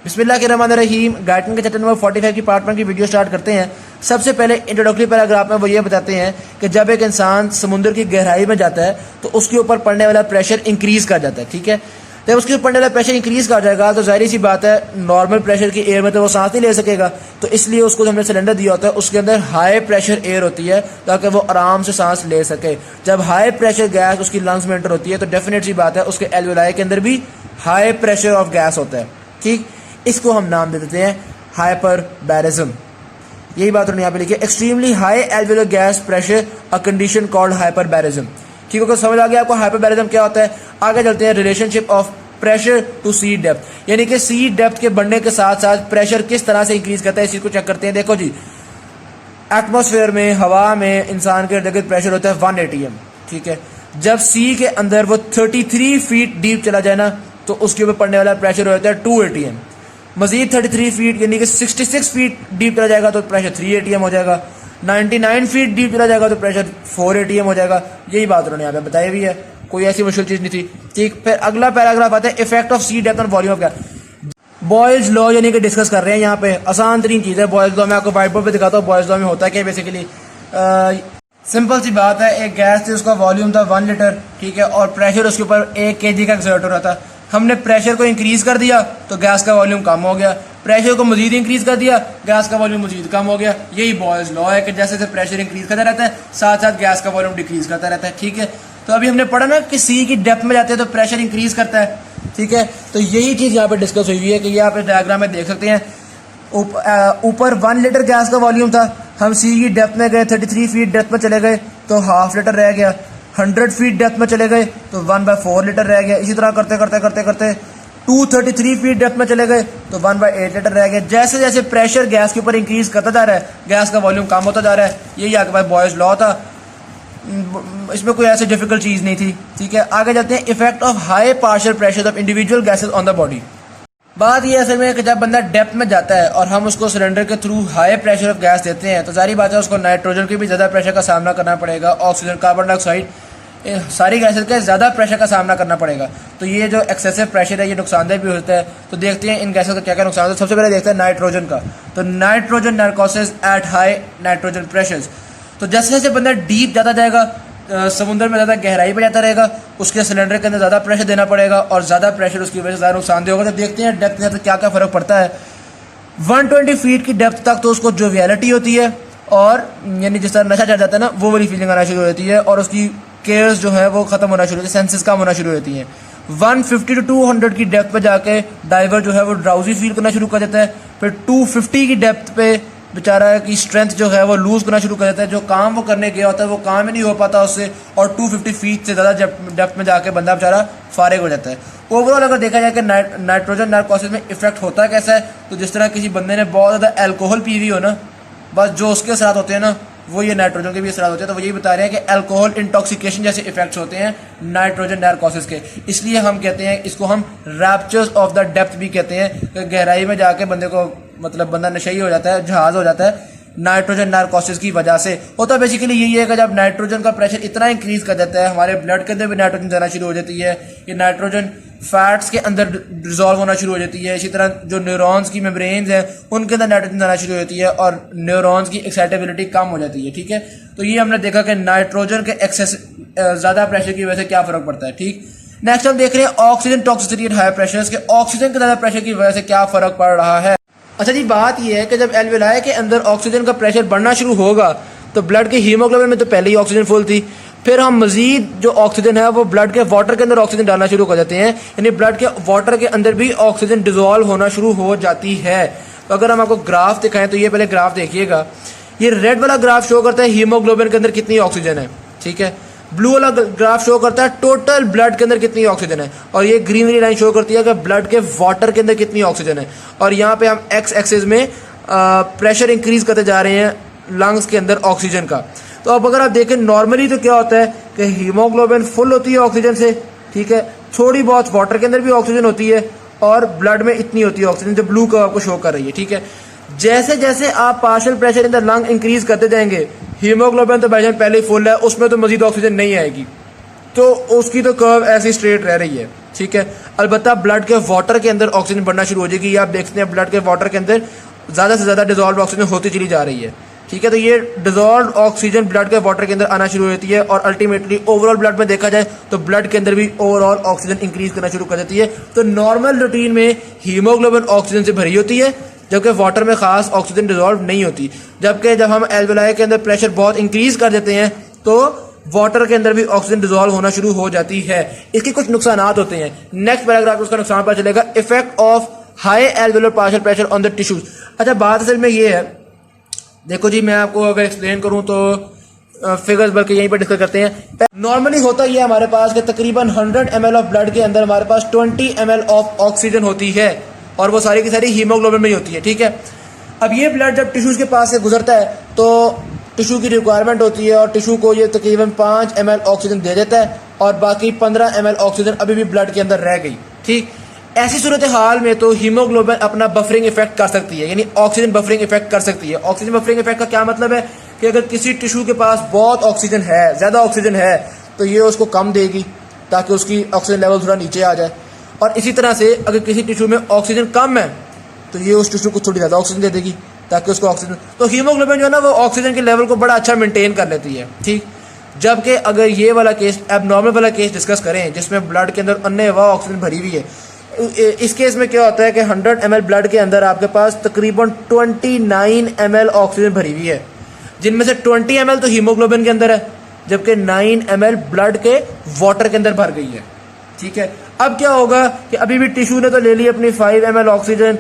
बिस्मिल्लाहिर्रहमानिर्रहीम। गाइडलाइन के chapter number 45 की पार्ट 1 की वीडियो स्टार्ट करते हैं। सबसे पहले इंट्रोडक्टरी पैराग्राफ में वो ये बताते हैं कि जब एक इंसान समुद्र की गहराई में जाता है तो उसके ऊपर पड़ने वाला प्रेशर इंक्रीज कर जाता है। ठीक है, जब उसके ऊपर पड़ने वाला प्रेशर इंक्रीज कर जाएगा तो जाहिर सी बात है नॉर्मल प्रेशर की एयर में तो वो सांस नहीं ले सकेगा, तो इसलिए उसको हमने सिलेंडर दिया होता है, उसके अंदर हाई प्रेशर एयर होती है ताकि वो आराम से सांस ले सके। जब हाई प्रेशर गैस उसकी लंग्स में एंटर होती है तो डेफिनेट सी बात है उसके एल्वेलाई के अंदर भी हाई प्रेशर ऑफ गैस होता है। ठीक, इसको हम नाम दे देते हैं हाइपरबैरिज्म। यही बात उन्होंने यहाँ पे लिखी है, extremely high alveolar gas pressure a condition called hyperbarism. ठीक है, समझ आ गया आपको हाइपरबैरिज्म क्या होता है। आगे चलते हैं, relationship of pressure to sea depth, यानी कि सी डेप्थ के बढ़ने के साथ साथ प्रेशर किस तरह से इंक्रीज करता है, इस चीज को चेक करते हैं। देखो जी, एटमॉस्फेयर में, हवा में इंसान के इर्द प्रेशर होता है 1 atm। ठीक है, जब सी के अंदर वो 33 फीट डीप चला जाए ना तो उसके ऊपर पड़ने वाला प्रेशर होता है 2 atm। मजीद 33 फीट यानी कि 66 फीट डीप चला जाएगा तो प्रेशर 3 atm हो जाएगा। 99 फीट डीप चला जाएगा तो प्रेशर 4 atm हो जाएगा। यही बात उन्होंने यहाँ पे बताई हुई है, कोई ऐसी मुश्किल चीज नहीं थी। ठीक, फिर अगला पैराग्राफ आता है, effect of sea depth on volume of gas. Boyle's law यानी कि डिस्कस कर रहे हैं यहाँ पे, आसान तरीन चीज है बॉयल्स लॉ। मैं आपको व्हाइट बोर्ड पे दिखाता हूँ बॉयल्स लॉ में होता है क्या। बेसिकली सिंपल सी बात है, एक गैस थी, उसका वॉल्यूम था 1 लीटर। ठीक है, और प्रेशर उसके ऊपर 1 kg का एक्सर्ट हो रहा था। हमने प्रेशर को इंक्रीज कर दिया तो गैस का वॉल्यूम कम हो गया, प्रेशर को मजीद इंक्रीज कर दिया, गैस का वॉल्यूम मजीद कम हो गया। यही बॉयल्स लॉ है कि जैसे जैसे प्रेशर इंक्रीज करता रहता है साथ साथ गैस का वॉल्यूम डिक्रीज करता रहता है। ठीक है, तो अभी हमने पढ़ा ना कि सी की डेप्थ में जाते हैं तो प्रेशर इंक्रीज करता है। ठीक है, तो यही चीज यहाँ पे डिस्कस हुई है कि ये आप इस डायग्राम में देख सकते हैं। ऊपर 1 लीटर गैस का वॉल्यूम था, हम सी की डेप्थ में गए, 33 फीट डेप्थ में चले गए तो ½ लीटर रह गया। 100 फीट डेप्थ में चले गए तो 1/4 लीटर रह गया। इसी तरह करते करते करते करते 233 फीट डेप्थ में चले गए तो 1/8 लीटर रह गया। जैसे जैसे प्रेशर गैस के ऊपर इंक्रीज करता जा रहा है गैस का वॉल्यूम कम होता जा रहा है। यही आपके पास बॉयल्स लॉ था, इसमें कोई ऐसी डिफिकल्ट चीज नहीं थी। ठीक है, आगे जाते हैं, effect of high partial pressure of individual gases on the body. बात ये असल में कि जब बंदा डेप्थ में जाता है और हम उसको सिलेंडर के through high pressure of gas देते हैं तो सारी बात है उसको नाइट्रोजन के भी ज़्यादा प्रेशर का सामना करना पड़ेगा, ऑक्सीजन, कार्बन डाइऑक्साइड, सारी गैसेस का ज़्यादा प्रेशर का सामना करना पड़ेगा। तो ये जो एक्सेसिव प्रेशर है ये नुकसानदेह भी होता है। तो देखते हैं इन गैसेस का क्या क्या नुकसान होता है। सबसे पहले देखते हैं नाइट्रोजन का। तो nitrogen narcosis at high nitrogen pressures. तो जैसे जैसे बंदा डीप जाता जाएगा, समुद्र में ज़्यादा गहराई पर जाता रहेगा, उसके सिलेंडर के अंदर ज़्यादा प्रेशर देना पड़ेगा और ज़्यादा प्रेशर उसकी वजह से ज़्यादा नुकसानदेह होगा। तो देखते हैं डेप्थ में क्या क्या फ़र्क पड़ता है। 120 फीट की डेप्थ तक तो उसको जोवियलिटी होती है और यानी जिस तरह नशा चढ़ जाता है ना वो वाली फीलिंग आना शुरू हो जाती है और उसकी केयर्स जो है वो खत्म होना शुरू होती है, सेंसेस कम होना शुरू हो जाती हैं। 150 to 200 की डेप्थ पे जाके डाइवर जो है वो ड्राउजी फील करना शुरू कर देता है। फिर 250 की डेप्थ पे बेचारा की स्ट्रेंथ जो है वो लूज करना शुरू कर देता है, जो काम वो करने गया होता है वो काम ही नहीं हो पाता उससे, और 250 फीट से ज़्यादा डेप्थ में जाके बंदा बेचारा फारिग हो जाता है। ओवरऑल अगर देखा जाए कि नाइट्रोजन नार्कोसिस में इफेक्ट होता कैसा है, तो जिस तरह किसी बंदे ने बहुत ज़्यादा अल्कोहल पी हुई हो ना, बस जो उसके असरात होते हैं ना वो ये नाइट्रोजन के भी असरात होते हैं। तो वो यही बता रहे हैं कि अल्कोहल इंटॉक्सिकेशन जैसे इफेक्ट्स होते हैं नाइट्रोजन नार्कोसिस के। इसलिए हम कहते हैं इसको हम रैप्चर्स ऑफ द डेप्थ भी कहते हैं कि गहराई में जाके बंदे को मतलब बंदा नशेई हो जाता है, जहाज हो जाता है नाइट्रोजन नार्कोसिस की वजह से। होता बेसिकली यही है कि जब नाइट्रोजन का प्रेशर इतना इंक्रीज कर देता है हमारे ब्लड के अंदर भी नाइट्रोजन जाना शुरू हो जाती है, ये नाइट्रोजन फैट्स के अंदर डिजॉल्व होना शुरू हो जाती है। इसी तरह जो न्यूरॉन्स की मेम्ब्रेन्स हैं उनके अंदर नाइट्रोजन जाना शुरू हो जाती है और न्यूरॉन्स की एक्साइटेबिलिटी कम हो जाती है। ठीक है, तो ये हमने देखा कि नाइट्रोजन के एक्सेस ज़्यादा प्रेशर की वजह से क्या फ़र्क पड़ता है। ठीक, नेक्स्ट हम देख रहे हैं oxygen toxicity at high pressures के, ऑक्सीजन के ज़्यादा प्रेशर की वजह से क्या फ़र्क पड़ रहा है। अच्छा जी, बात यह है कि जब एल्वेलाई के अंदर ऑक्सीजन का प्रेशर बढ़ना शुरू होगा तो ब्लड के हीमोग्लोबिन में तो पहले ही ऑक्सीजन फुल थी, फिर हम मजीद जो ऑक्सीजन है वो ब्लड के वाटर के अंदर ऑक्सीजन डालना शुरू कर देते हैं, यानी ब्लड के वाटर के अंदर भी ऑक्सीजन डिजोल्व होना शुरू हो जाती है। तो अगर हम आपको ग्राफ दिखाएं तो ये पहले ग्राफ देखिएगा, ये रेड वाला ग्राफ शो करता है हीमोग्लोबिन के अंदर कितनी ऑक्सीजन है। ठीक है, ब्लू वाला ग्राफ शो करता है टोटल ब्लड के अंदर कितनी ऑक्सीजन है, और ये ग्रीन वाली लाइन शो करती है कि ब्लड के वाटर के अंदर कितनी ऑक्सीजन है। और यहाँ पे हम एक्स एक्सिस में प्रेशर इंक्रीज करते जा रहे हैं लंग्स के अंदर ऑक्सीजन का। तो अब अगर आप देखें नॉर्मली तो क्या होता है कि हीमोग्लोबिन फुल होती है ऑक्सीजन से। ठीक है, थोड़ी बहुत वाटर के अंदर भी ऑक्सीजन होती है और ब्लड में इतनी होती है ऑक्सीजन जो ब्लू कर्व आपको शो कर रही है। ठीक है, जैसे जैसे आप partial pressure in the lung increase करते जाएंगे, हीमोग्लोबिन तो भाईजान पहले ही फुल है, उसमें तो मजीद ऑक्सीजन नहीं आएगी। तो उसकी तो कर्व ऐसी स्ट्रेट रह रही है, ठीक है। अलबत्ता ब्लड के वाटर के अंदर ऑक्सीजन बढ़ना शुरू हो जाएगी। आप देखते हैं ब्लड के वाटर के अंदर ज़्यादा से ज़्यादा डिजॉल्व ऑक्सीजन होती चली जा रही है, ठीक है। तो ये डिजॉल्व ऑक्सीजन ब्लड के वाटर के अंदर आना शुरू हो जाती है और अल्टीमेटली ओवरऑल ब्लड में देखा जाए तो ब्लड के अंदर भी ओवरऑल ऑक्सीजन इंक्रीज करना शुरू कर देती है। तो नॉर्मल रूटीन में हीमोग्लोबिन ऑक्सीजन से भरी होती है, जबकि वाटर में खास ऑक्सीजन डिजॉल्व नहीं होती। जबकि जब हम एल्वेलाई के अंदर प्रेशर बहुत इंक्रीज कर देते हैं तो वाटर के अंदर भी ऑक्सीजन डिजॉल्व होना शुरू हो जाती है। इसके कुछ नुकसान होते हैं। नेक्स्ट पैराग्राफ में उसका नुकसान पता चलेगा, effect of high alveolar partial pressure on the tissues. अच्छा, बात असल में ये है, देखो जी, मैं आपको अगर एक्सप्लेन करूं तो फिगर्स बल्कि यहीं पर डिस्कस करते हैं। नॉर्मली होता ही है हमारे पास कि तकरीबन 100 ml ऑफ ब्लड के अंदर हमारे पास 20 ml ऑफ ऑक्सीजन होती है और वो सारी की सारी हीमोग्लोबिन में ही होती है, ठीक है। अब ये ब्लड जब टिश्यूज के पास से गुजरता है तो टिश्यू की रिक्वायरमेंट होती है और टिश्यू को ये तकरीबन 5 ml ऑक्सीजन दे देता है और बाकी 15 ml ऑक्सीजन अभी भी ब्लड के अंदर रह गई, ठीक। ऐसी सूरत हाल में तो हीमोग्लोबिन अपना बफरिंग इफेक्ट कर सकती है, यानी ऑक्सीजन बफरिंग इफेक्ट कर सकती है। ऑक्सीजन बफरिंग इफेक्ट का क्या मतलब है कि अगर किसी टिश्यू के पास बहुत ऑक्सीजन है, ज़्यादा ऑक्सीजन है, तो ये उसको कम देगी ताकि उसकी ऑक्सीजन लेवल थोड़ा नीचे आ जाए। और इसी तरह से अगर किसी टिश्यू में ऑक्सीजन कम है तो ये उस टिश्यू को थोड़ी ज़्यादा ऑक्सीजन दे देगी ताकि उसको ऑक्सीजन, तो हीमोग्लोबिन जो है ना वो ऑक्सीजन के लेवल को बड़ा अच्छा मेंटेन कर लेती है, ठीक। जबकि अगर ये वाला केस, एबनॉर्मल वाला केस डिस्कस करें जिसमें ब्लड के अंदर अन्य ऑक्सीजन भरी हुई है, इस केस में क्या होता है कि 100 ml ब्लड के अंदर आपके पास तकरीबन 29 ml ऑक्सीजन भरी हुई है, जिनमें से 20 ml तो हीमोग्लोबिन के अंदर है, जबकि 9 ml ब्लड के वाटर के अंदर भर गई है, ठीक है। अब क्या होगा कि अभी भी टिश्यू ने तो ले ली अपनी 5 ml ऑक्सीजन,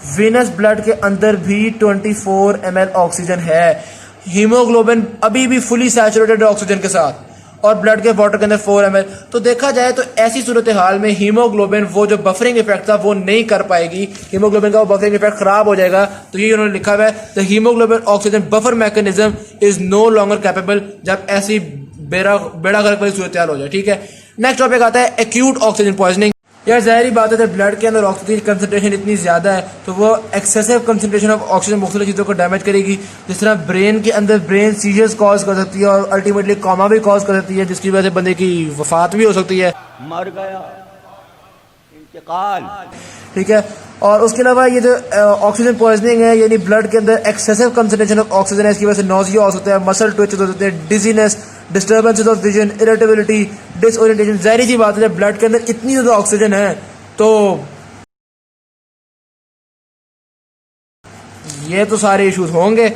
वेनस ब्लड के अंदर भी 24 ml ऑक्सीजन है, हीमोग्लोबिन अभी भी फुली सैचुरेटेड ऑक्सीजन के साथ, और ब्लड के वाटर के अंदर 4 ml। तो देखा जाए तो ऐसी सूरत हाल में हीमोग्लोबिन वो जो बफरिंग इफेक्ट था वो नहीं कर पाएगी, हीमोग्लोबिन का वो बफरिंग इफेक्ट खराब हो जाएगा। तो ये उन्होंने लिखा हुआ है, the haemoglobin oxygen buffer mechanism is no longer capable, जब ऐसी बेड़ा गर्क वाली सूरत हाल हो जाए, ठीक है। नेक्स्ट टॉपिक आता है एक्यूट ऑक्सीजन पॉइजनिंग। यार जाहिर बात है जब ब्लड के अंदर ऑक्सीजन कंसनट्रेशन इतनी ज़्यादा है तो वो एक्सेसिव कंसनट्रेशन ऑफ ऑक्सीजन मुख्तलिफ चीज़ों को डैमेज करेगी। जिस तरह ब्रेन के अंदर ब्रेन सीजर्स कॉज कर सकती है और अल्टीमेटली कॉमा भी कॉज कर सकती है, जिसकी वजह से बंदे की वफात भी हो सकती है, मर गया, इंतकाल, ठीक है। और उसके अलावा ये जो ऑक्सीजन पॉइजनिंग है, यानी ब्लड के अंदर एक्सेसिव कंसनट्रेशन ऑफ ऑक्सीजन है, इसकी वजह से नोजिया हो सकता है, मसल ट्विचेस हो सकते हैं, dizziness, disturbances of vision, irritability, disorientation. जाहिर सी बात है जब ब्लड के अंदर इतनी ज़्यादा ऑक्सीजन है तो ये तो सारे इश्यूज होंगे।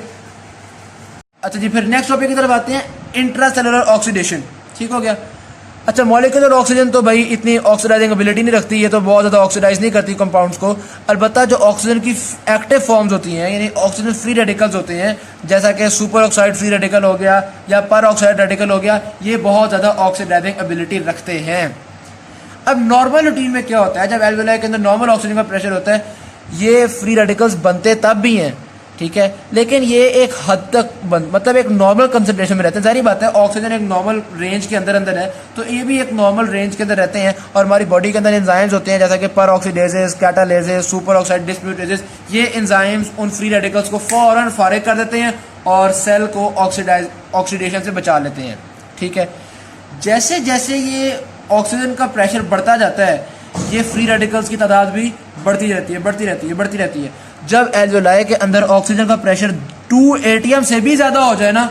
अच्छा जी, फिर नेक्स्ट टॉपिक की तरफ आते हैं, इंट्रासेलुलर ऑक्सीडेशन, ठीक हो गया। अच्छा, मॉलिक्यूलर ऑक्सीजन तो भाई इतनी ऑक्सीडाइजिंग एबिलिटी नहीं रखती है, तो बहुत ज़्यादा ऑक्सीडाइज नहीं करती कंपाउंड्स को। अलबत्ता जो ऑक्सीजन की एक्टिव फॉर्म्स होती हैं, यानी ऑक्सीजन फ्री रेडिकल्स होते हैं, जैसा कि सुपर ऑक्साइड फ्री रेडिकल हो गया या पर ऑक्साइड रेडिकल हो गया, ये बहुत ज़्यादा ऑक्सीडाइजिंग एबिलिटी रखते हैं। अब नॉर्मल रूटीन में क्या होता है, जब एल्वेलाई के अंदर नॉर्मल ऑक्सीजन का प्रेशर होता है, ये फ्री रेडिकल्स बनते तब भी हैं, ठीक है, लेकिन ये एक हद तक मतलब एक नॉर्मल कंसंट्रेशन में रहते हैं। सारी बात है, ऑक्सीजन एक नॉर्मल रेंज के अंदर है, तो ये भी एक नॉर्मल रेंज के अंदर रहते हैं। और हमारी बॉडी के अंदर एंजाइम्स होते हैं जैसा कि पर ऑक्सीडेजेस, कैटालेजेस, सुपर ऑक्साइड डिस्म्यूटेजेस। ये एंजाइम्स उन फ्री रेडिकल्स को फौरन फारिग कर देते हैं और सेल को ऑक्सीडेशन से बचा लेते हैं, ठीक है। जैसे जैसे ये ऑक्सीजन का प्रेशर बढ़ता जाता है, ये फ्री रेडिकल्स की तादाद भी बढ़ती रहती है। जब एल्वेलाई के अंदर ऑक्सीजन का प्रेशर 2 atm से भी ज़्यादा हो जाए ना,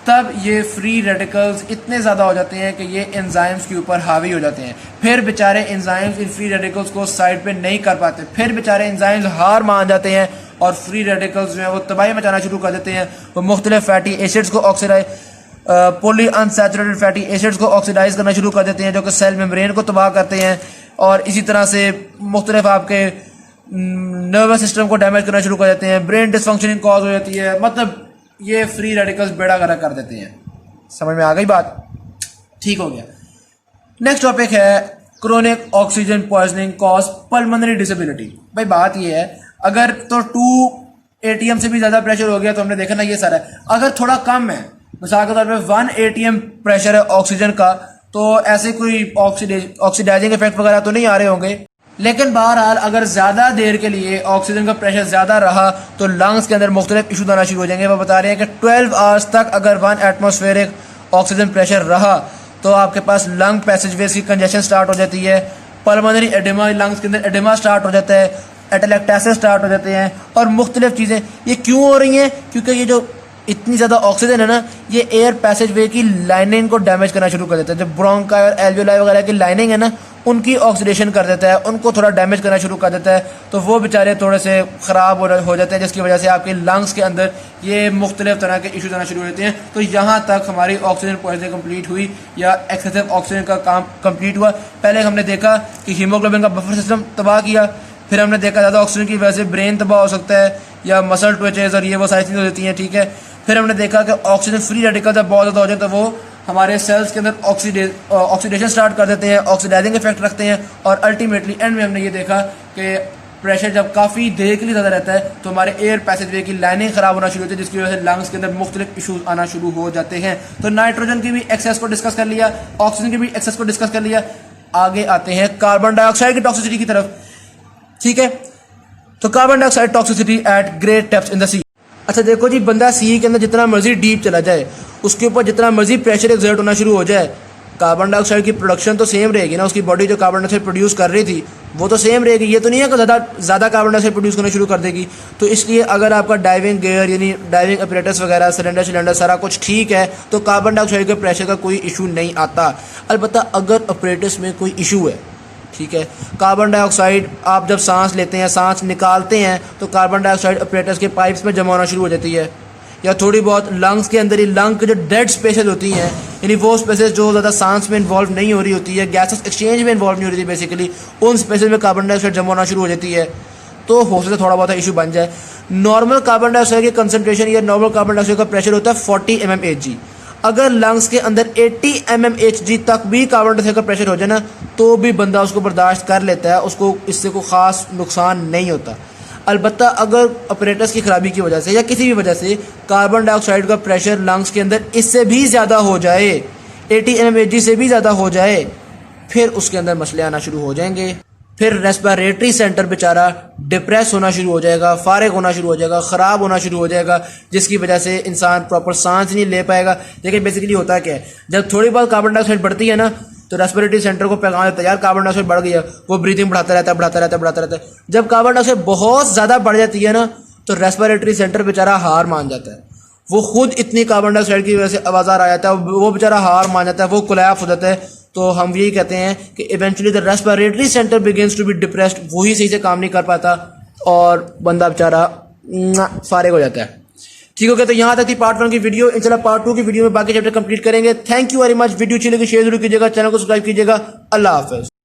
तब ये फ्री रेडिकल्स इतने ज़्यादा हो जाते हैं कि ये एंजाइम्स के ऊपर हावी हो जाते हैं। फिर बेचारे एंजाइम्स इन फ्री रेडिकल्स को साइड पे नहीं कर पाते, फिर बेचारे एंजाइम्स हार मान जाते हैं और फ्री रेडिकल्स जो है वो तबाही मचाना शुरू कर देते हैं। वो मुख्तलिफ फैटी एसिड्स को पॉली अनसैचुरेटेड फैटी एसिड्स को ऑक्सीडाइज करना शुरू कर देते हैं, जो कि सेल मेम्ब्रेन को तबाह करते हैं और इसी तरह से मुख्तलिफ आपके नर्वस सिस्टम को डैमेज करना शुरू कर देते हैं, ब्रेन डिसफंक्शनिंग कॉज हो जाती है। मतलब ये फ्री रेडिकल्स बेड़ा गर्क कर देते हैं। समझ में आ गई बात? ठीक हो गया। नेक्स्ट टॉपिक है chronic oxygen poisoning cause pulmonary disability. भाई बात ये है, अगर तो 2 atm से भी ज़्यादा प्रेशर हो गया तो हमने देखा ना ये सारा है। अगर थोड़ा कम है, मिसाल के तौर पे 1 atm प्रेशर है ऑक्सीजन का, तो ऐसे कोई ऑक्सीडाइजिंग इफेक्ट वगैरह तो नहीं आ रहे होंगे। लेकिन बहरहाल अगर ज़्यादा देर के लिए ऑक्सीजन का प्रेशर ज़्यादा रहा तो लंग्स के अंदर मुख्तलिफ इशूज आना शुरू हो जाएंगे। वो बता रहे हैं कि 12 आवर्स तक अगर 1 एटमॉस्फेरिक ऑक्सीजन प्रेशर रहा तो आपके पास लंग पैसेजवेज की कंजेशन स्टार्ट हो जाती है, पल्मोनरी एडिमा, लंग्स के अंदर एडिमा स्टार्ट हो जाता है, एटेलेक्टासिस स्टार्ट हो जाते हैं और मुख्तलिफ चीज़ें। ये क्यों हो रही हैं? क्योंकि ये जो इतनी ज़्यादा ऑक्सीजन है ना, ये एयर पैसेज वे की लाइनिंग को डैमेज करना शुरू कर देता है। जो ब्रोंकाई और एल्वियोलाई वगैरह की लाइनिंग है ना, उनकी ऑक्सीडेशन कर देता है, उनको थोड़ा डैमेज करना शुरू कर देता है, तो वो बेचारे थोड़े से ख़राब हो जाते हैं, जिसकी वजह से आपके लंग्स के अंदर ये मुख्तलिफ तरह के इशूज़ आना शुरू हो जाते हैं। तो यहाँ तक हमारी ऑक्सीजन पॉइजनिंग कंप्लीट हुई या एक्सेसिव ऑक्सीजन का काम कंप्लीट हुआ। पहले हमने देखा कि हीमोग्लोबिन का बफर सिस्टम तबाह किया, फिर हमने देखा ज़्यादा ऑक्सीजन की वजह से ब्रेन तबाह हो सकता है या मसल ट्विचेस और ये वो सारी चीज़ें हो जाती हैं, ठीक है। फिर हमने देखा कि ऑक्सीजन फ्री रेडिकल जब बहुत ज़्यादा हो जाए तो वो हमारे सेल्स के अंदर ऑक्सीडेशन स्टार्ट कर देते हैं, ऑक्सीडाइजिंग इफेक्ट रखते हैं, और अल्टीमेटली एंड में हमने ये देखा कि प्रेशर जब काफ़ी देर के लिए ज़्यादा रहता है तो हमारे एयर पैसेजवे की लाइनिंग ख़राब होना शुरू होती है, जिसकी वजह से लंग्स के अंदर मुख्तलिफ इशूज़ आना शुरू हो जाते हैं। तो नाइट्रोजन की भी एक्सेस को डिस्कस कर लिया, ऑक्सीजन की भी एक्सेस को डिस्कस कर लिया। आगे आते हैं कार्बन डाइऑक्साइड की टॉक्सिसिटी की तरफ, ठीक है। तो carbon dioxide toxicity at great depths in the sea. अच्छा देखो जी, बंदा सी के अंदर जितना मर्जी डीप चला जाए, उसके ऊपर जितना मर्जी प्रेशर एक्सर्ट होना शुरू हो जाए, कार्बन डाइऑक्साइड की प्रोडक्शन तो सेम रहेगी ना। उसकी बॉडी जो कार्बन डाइऑक्साइड प्रोड्यूस कर रही थी वो तो सेम रहेगी। ये तो नहीं है कि ज़्यादा कार्बन डाइऑक्साइड प्रोड्यूस करना शुरू कर देगी। तो इसलिए अगर आपका डाइविंग गियर यानी डाइविंग अपरेटस वगैरह, सिलेंडर सारा कुछ ठीक है, तो कार्बन डाइऑक्साइड के प्रेशर का कोई इशू नहीं आता। अलबत्ता अगर अपरेटस में कोई इशू है, ठीक है, कार्बन डाइऑक्साइड आप जब सांस लेते हैं, सांस निकालते हैं, तो कार्बन डाइऑक्साइड अपरेटस के पाइप्स में जमा होना शुरू हो जाती है, या थोड़ी बहुत लंग्स के अंदर ही लंग के जो डेड स्पेसेस होती हैं, यानी वो स्पेसेस जो ज़्यादा सांस में इन्वॉल्व नहीं हो रही होती है, गैसेस एक्सचेंज में इन्वॉल्व नहीं हो रही थी बेसिकली, उन स्पेसेस में कार्बन डाइऑक्साइड जमा होना शुरू हो जाती है। तो हो सकता है थोड़ा बहुत इशू बन जाए। नॉर्मल कार्बन डाइऑक्साइड की कंसनट्रेशन या नॉर्मल कार्बन डाइऑक्साइड का प्रेशर होता है 40 mmHg। अगर लंग्स के अंदर 80 mmHg तक भी कार्बन डाइऑक्साइड का प्रेशर हो जाए ना, तो भी बंदा उसको बर्दाश्त कर लेता है, उसको इससे कोई ख़ास नुकसान नहीं होता। अलबत्ता अगर ऑपरेटर्स की खराबी की वजह से या किसी भी वजह से कार्बन डाइऑक्साइड का प्रेशर लंग्स के अंदर इससे भी ज़्यादा हो जाए, 80 mmHg से भी ज़्यादा हो जाए, फिर उसके अंदर मसले आना शुरू हो जाएंगे। फिर रेस्पिरेटरी सेंटर बेचारा डिप्रेस होना शुरू हो जाएगा, फारिग होना शुरू हो जाएगा, ख़राब होना शुरू हो जाएगा, जिसकी वजह से इंसान प्रॉपर सांस नहीं ले पाएगा। लेकिन बेसिकली होता क्या है, जब थोड़ी बहुत कार्बन डाइऑक्साइड बढ़ती है ना, तो रेस्पिरेटरी सेंटर को पैगाम देता है यार कार्बन डाइऑक्साइड बढ़ गया, वो ब्रीथिंग बढ़ाता रहता है। जब कार्बन डाइऑक्साइड बहुत ज़्यादा बढ़ जाती है ना, तो रेस्पिरेटरी सेंटर बेचारा हार मान जाता है। वो खुद इतनी कार्बन डाइऑक्साइड की वजह से आवाज़ार आ जाता है, वो बेचारा हार मान जाता है, वो कोलैप्स हो जाता है। तो हम यही कहते हैं कि eventually the respiratory centre begins to be depressed, वही सही से काम नहीं कर पाता और बंदा बेचारा फारिग हो जाता है। ठीक हो गया, तो यहाँ तक थी पार्ट 1 की वीडियो। इंशाल्लाह पार्ट 2 की वीडियो में बाकी चैप्टर कंप्लीट करेंगे। Thank you very much. Video अच्छी लगी शेयर जरूर कीजिएगा, चैनल को सब्सक्राइब कीजिएगा। अल्लाह हाफिज़।